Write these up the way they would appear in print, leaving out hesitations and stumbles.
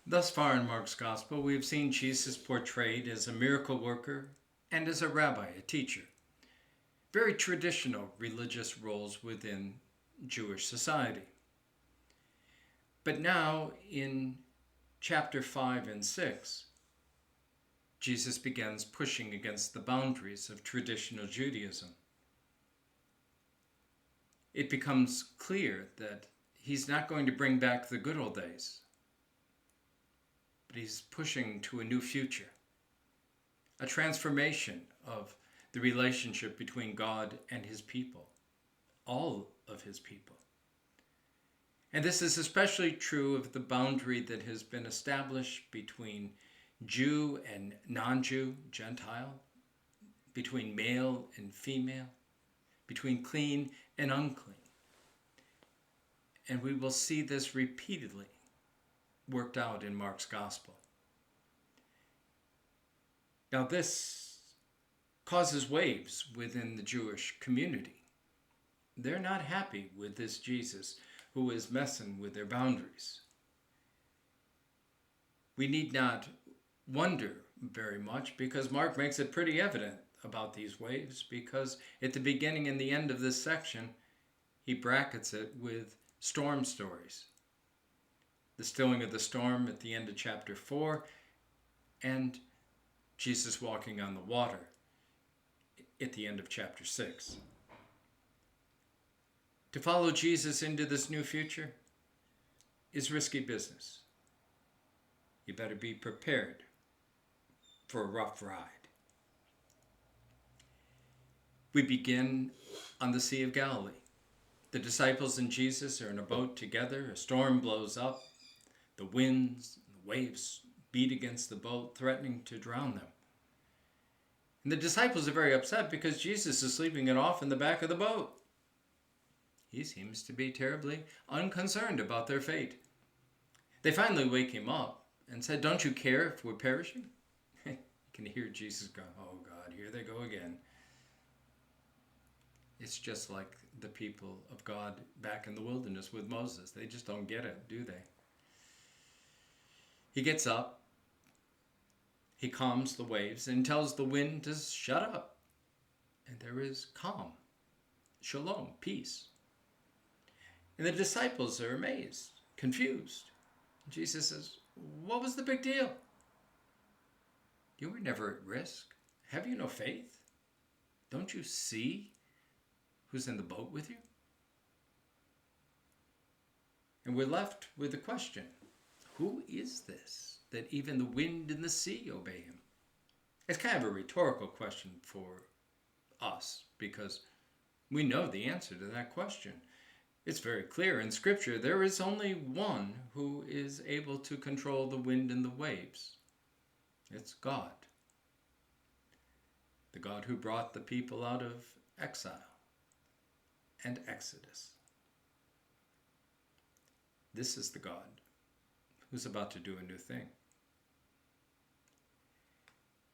Thus far in Mark's Gospel, we have seen Jesus portrayed as a miracle worker and as a rabbi, a teacher. Very traditional religious roles within Jewish society. But now in chapter 5 and 6, Jesus begins pushing against the boundaries of traditional Judaism. It becomes clear that he's not going to bring back the good old days, but he's pushing to a new future, a transformation of the relationship between God and his people, all of his people. And this is especially true of the boundary that has been established between Jew and non-Jew, Gentile, between male and female, between clean and unclean. And we will see this repeatedly worked out in Mark's Gospel. Now this causes waves within the Jewish community. They're not happy with this Jesus who is messing with their boundaries. We need not wonder very much because Mark makes it pretty evident about these waves, because at the beginning and the end of this section, he brackets it with storm stories. The stilling of the storm at the end of chapter 4, and Jesus walking on the water at the end of chapter 6. To follow Jesus into this new future is risky business. You better be prepared for a rough ride. We begin on the Sea of Galilee. The disciples and Jesus are in a boat together. A storm blows up. The winds and the waves beat against the boat, threatening to drown them. And the disciples are very upset because Jesus is sleeping it off in the back of the boat. He seems to be terribly unconcerned about their fate. They finally wake him up and said, "Don't you care if we're perishing?" You can hear Jesus go, "Oh God, here they go again." It's just like the people of God back in the wilderness with Moses. They just don't get it, do they? He gets up, he calms the waves and tells the wind to shut up. And there is calm, shalom, peace. And the disciples are amazed, confused. Jesus says, "What was the big deal? You were never at risk. Have you no faith? Don't you see who's in the boat with you?" And we're left with the question, who is this that even the wind and the sea obey him? It's kind of a rhetorical question for us because we know the answer to that question. It's very clear in Scripture there is only one who is able to control the wind and the waves. It's God. The God who brought the people out of exile and Exodus. This is the God who's about to do a new thing.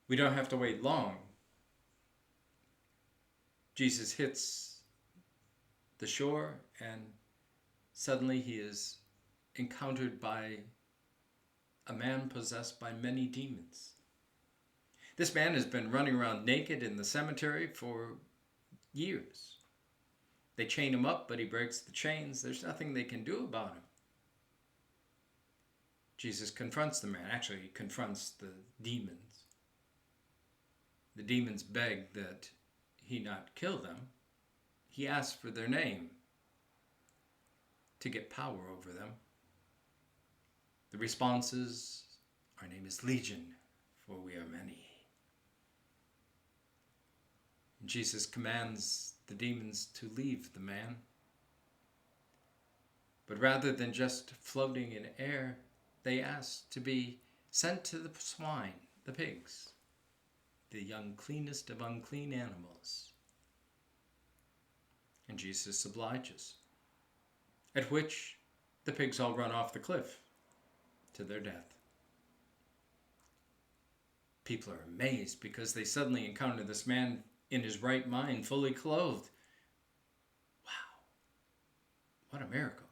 We don't have to wait long. Jesus hits the shore and suddenly he is encountered by a man possessed by many demons. This man has been running around naked in the cemetery for years. They chain him up, but he breaks the chains. There's nothing they can do about him. Jesus confronts the man. Actually, he confronts the demons. The demons beg that he not kill them. He asks for their name to get power over them. The response is, "Our name is Legion, for we are many." Jesus commands the demons to leave the man. But rather than just floating in air, they ask to be sent to the swine, the pigs, the uncleanest of unclean animals. And Jesus obliges, at which the pigs all run off the cliff to their death. People are amazed because they suddenly encounter this man in his right mind, fully clothed. Wow, what a miracle.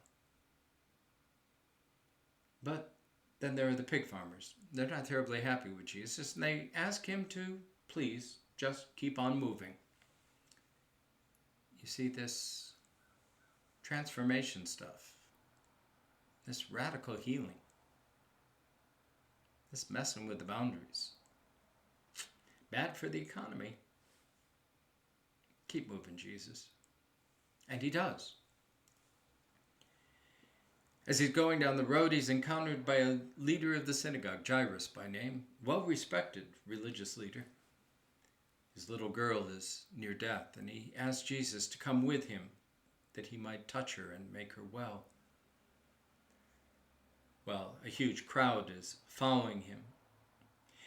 But Then there are the pig farmers. They're not terribly happy with Jesus, and they ask him to please just keep on moving. You see, this transformation stuff, this radical healing, this messing with the boundaries, bad for the economy. Keep moving, Jesus. And he does. As he's going down the road, he's encountered by a leader of the synagogue, Jairus by name, well-respected religious leader. His little girl is near death, and he asks Jesus to come with him that he might touch her and make her well. Well, a huge crowd is following him.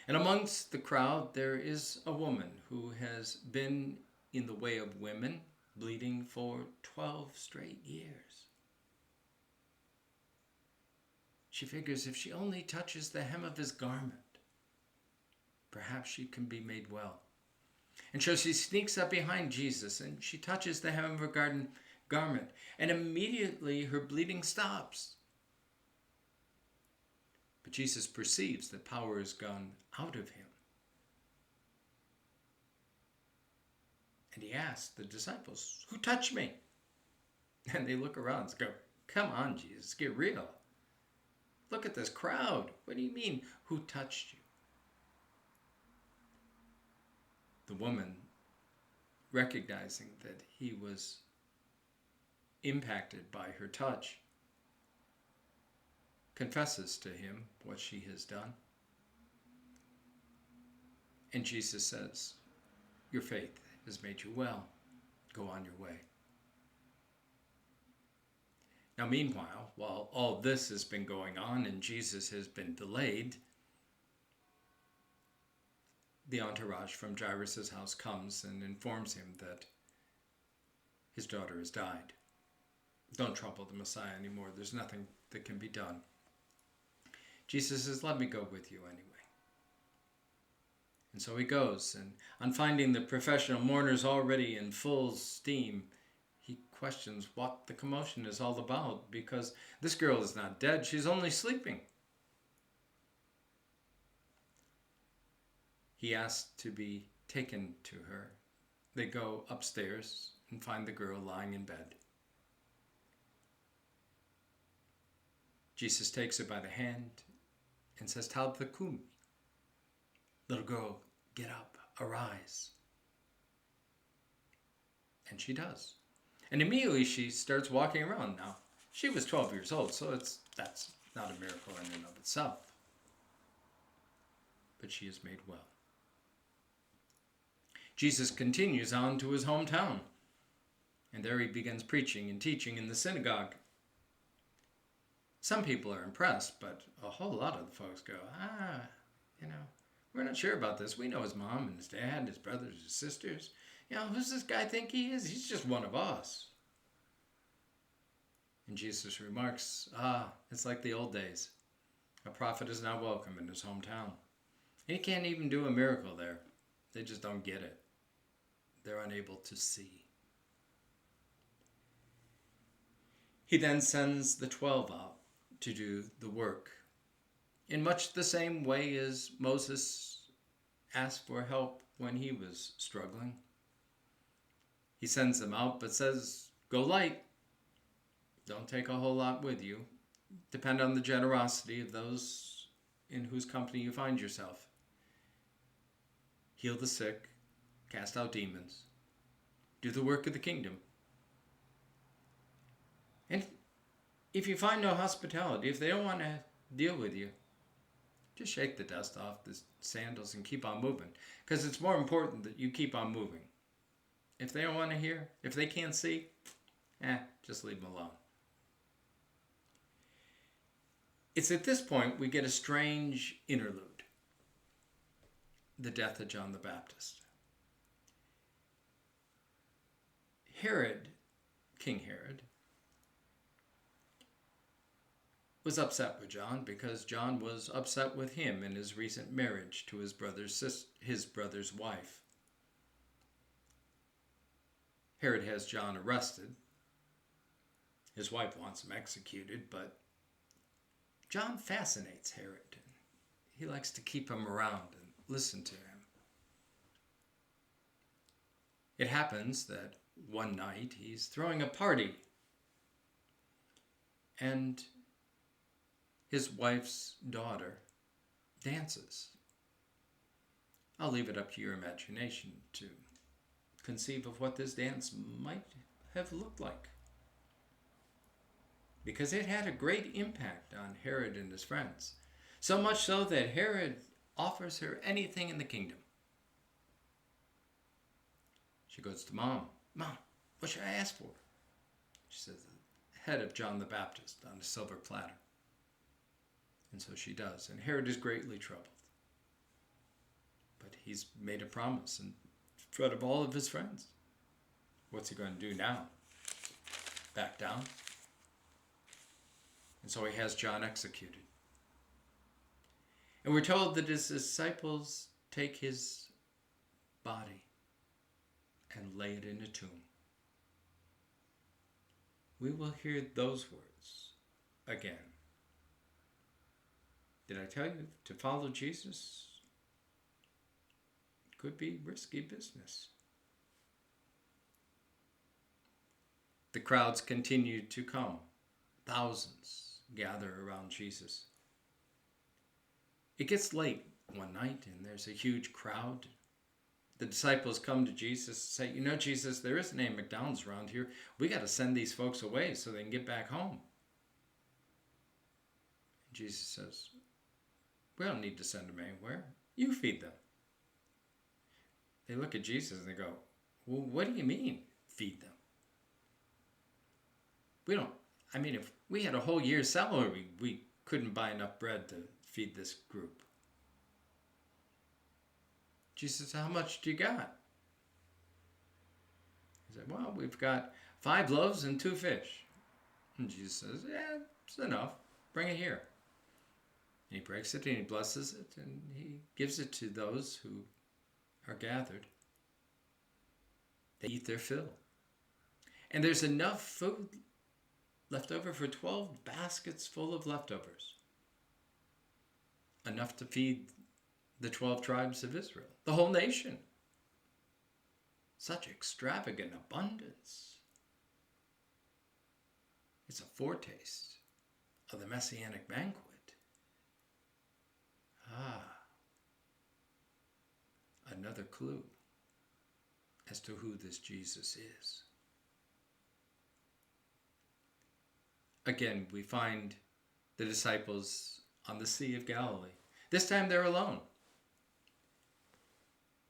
And amongst the crowd, there is a woman who has been in the way of women, bleeding for 12 straight years. She figures if she only touches the hem of his garment, perhaps she can be made well. And so she sneaks up behind Jesus and she touches the hem of her garment, and immediately her bleeding stops. But Jesus perceives that power has gone out of him. And he asks the disciples, "Who touched me?" And they look around and go, "Come on, Jesus, get real. Look at this crowd. What do you mean, who touched you?" The woman, recognizing that he was impacted by her touch, confesses to him what she has done. And Jesus says, "Your faith has made you well. Go on your way." Now, meanwhile, while all this has been going on and Jesus has been delayed, the entourage from Jairus' house comes and informs him that his daughter has died. Don't trouble the Messiah anymore. There's nothing that can be done. Jesus says, "Let me go with you anyway." And so he goes, and on finding the professional mourners already in full steam, he questions what the commotion is all about, because this girl is not dead, she's only sleeping. He asks to be taken to her. They go upstairs and find the girl lying in bed. Jesus takes her by the hand and says, "Talitha kumi," little girl, get up, arise. And she does. And immediately she starts walking around. Now, she was 12 years old, so that's not a miracle in and of itself. But she is made well. Jesus continues on to his hometown, and there he begins preaching and teaching in the synagogue. Some people are impressed, but a whole lot of the folks go, we're not sure about this. We know his mom and his dad, his brothers, his sisters. Who's this guy think he is? He's just one of us. And Jesus remarks, it's like the old days. A prophet is not welcome in his hometown. He can't even do a miracle there. They just don't get it. They're unable to see. He then sends the 12 out to do the work, in much the same way as Moses asked for help when he was struggling. He sends them out, but says, "Go light. Don't take a whole lot with you. Depend on the generosity of those in whose company you find yourself. Heal the sick, cast out demons, do the work of the kingdom. And if you find no hospitality, if they don't want to deal with you, just shake the dust off the sandals and keep on moving. Because it's more important that you keep on moving. If they don't want to hear, if they can't see, just leave them alone." It's at this point we get a strange interlude. The death of John the Baptist. King Herod, was upset with John because John was upset with him in his recent marriage to his brother's wife. Herod has John arrested. His wife wants him executed, but John fascinates Herod. He likes to keep him around and listen to him. It happens that one night he's throwing a party, and his wife's daughter dances. I'll leave it up to your imagination to conceive of what this dance might have looked like, because it had a great impact on Herod and his friends, so much so that Herod offers her anything in the kingdom. She goes to Mom, what should I ask for? She says, the head of John the Baptist on a silver platter. And so she does, and Herod is greatly troubled. But he's made a promise in front of all of his friends. What's he going to do now? Back down? And so he has John executed. And we're told that his disciples take his body and lay it in a tomb. We will hear those words again. Did I tell you to follow Jesus could be risky business? The crowds continued to come. Thousands gather around Jesus. It gets late one night and there's a huge crowd. The disciples come to Jesus and say, Jesus, there isn't any McDonald's around here. We got to send these folks away so they can get back home. And Jesus says, we don't need to send them anywhere. You feed them. They look at Jesus and they go, well, what do you mean, feed them? If we had a whole year's salary, we couldn't buy enough bread to feed this group. Jesus said, how much do you got? He said, well, we've got 5 loaves and 2 fish. And Jesus says, yeah, it's enough. Bring it here. And he breaks it and he blesses it and he gives it to those who are gathered. They eat their fill. And there's enough food left over for 12 baskets full of leftovers. Enough to feed the 12 tribes of Israel, the whole nation. Such extravagant abundance. It's a foretaste of the Messianic banquet. Another clue as to who this Jesus is. Again, we find the disciples on the Sea of Galilee. This time they're alone.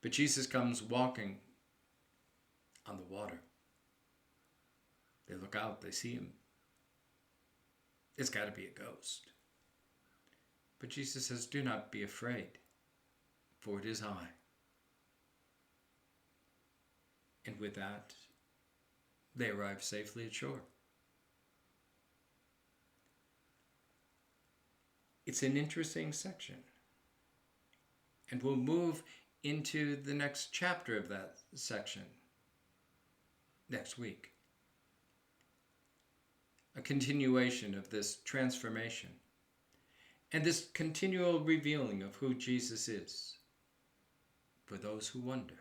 But Jesus comes walking on the water. They look out, they see him. It's got to be a ghost. But Jesus says, do not be afraid, for it is I. And with that, they arrive safely at shore. It's an interesting section. And we'll move into the next chapter of that section next week. A continuation of this transformation and this continual revealing of who Jesus is for those who wonder.